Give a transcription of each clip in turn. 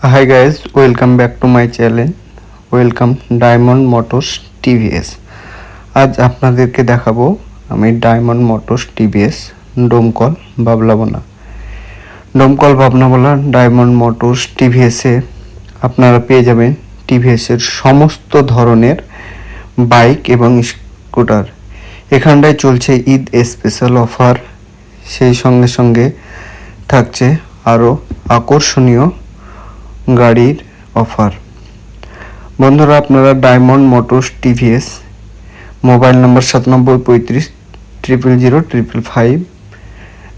Hi guys, welcome back to my channel. Welcome Diamond Motors TVS. আজ আপনাদেরকে দেখাবো আমি Diamond Motors TVS Domkal Bablabona. Domkal Bablabona Diamond Motors টিভিএসে আপনারা পেয়ে যাবেন টিভিএসের সমস্ত ধরনের বাইক এবং স্কুটার। এখানটায় চলছে ঈদ স্পেশাল অফার, সেই সঙ্গে সঙ্গে থাকছে আরও আকর্ষণীয় গাড়ির অফার। বন্ধুরা, আপনারা Diamond Motors TVS mobile number 9735300555।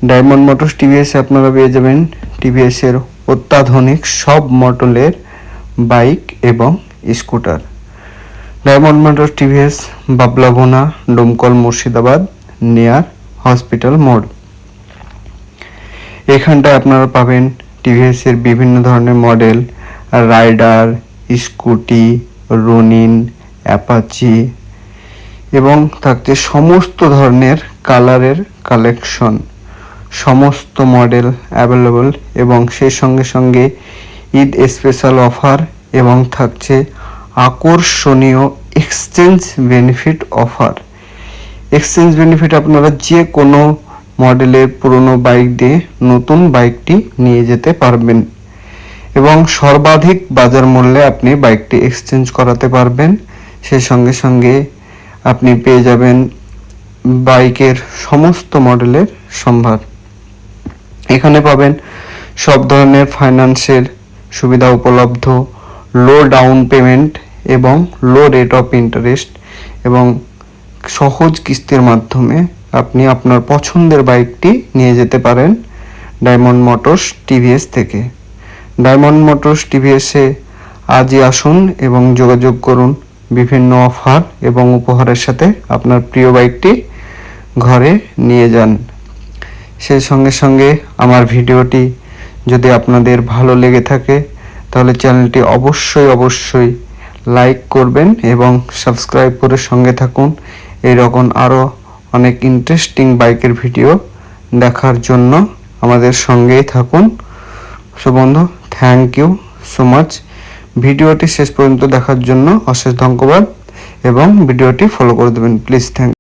Diamond Motors টিভিএসে আপনারা পেয়ে যাবেন টিভিএসের অত্যাধুনিক সব মডেলের বাইক এবং scooter. Diamond Motors TVS Bablabona, Domkal, Murshidabad, near hospital মোড়। এখানটায় আপনারা পাবেন টিভিএসের বিভিন্ন ধরনের model, Raider, Scooty, Ronin, Apache এবং থাকছে সমস্ত ধরনের কালারের কালেকশন, সমস্ত মডেল অ্যাভেলেবল এবং সেই সঙ্গে সঙ্গে ঈদ স্পেশাল অফার এবং থাকছে আকর্ষণীয় exchange benefit offer. Exchange benefit আপনারা যে কোনো মডেলের পুরনো বাইক দিয়ে নতুন বাইকটি নিয়ে যেতে পারবেন এবং সর্বাধিক বাজার মূল্যে আপনি বাইকটি এক্সচেঞ্জ করাতে পারবেন। সেই সঙ্গে সঙ্গে আপনি পেয়ে যাবেন বাইকের সমস্ত মডেলের সম্ভার। এখানে পাবেন সব ধরনের ফাইন্যান্সের সুবিধা উপলব্ধ, লো ডাউন পেমেন্ট এবং লো রেট অফ ইন্টারেস্ট এবং সহজ কিস্তির মাধ্যমে আপনি আপনার পছন্দের বাইকটি নিয়ে যেতে পারেন ডায়মন্ড মোটরস টিভিএস থেকে। ডায়মন্ড মোটরস টিভিএসে আজই আসুন এবং যোগাযোগ করুন বিভিন্ন অফার এবং উপহারের সাথে আপনার প্রিয় বাইকটি ঘরে নিয়ে যান। সেই সঙ্গে সঙ্গে আমার ভিডিওটি যদি আপনাদের ভালো লেগে থাকে তাহলে চ্যানেলটি অবশ্যই লাইক করবেন এবং সাবস্ক্রাইব করে সঙ্গে থাকুন। এইরকম আরও অনেক ইন্টারেস্টিং বাইকের ভিডিও দেখার জন্য আমাদের সঙ্গেই থাকুন। সো বন্ধু, থ্যাংক ইউ সো মাচ। ভিডিওটি শেষ পর্যন্ত দেখার জন্য অশেষ ধন্যবাদ এবং ভিডিওটি ফলো করে দেবেন প্লিজ। থ্যাংক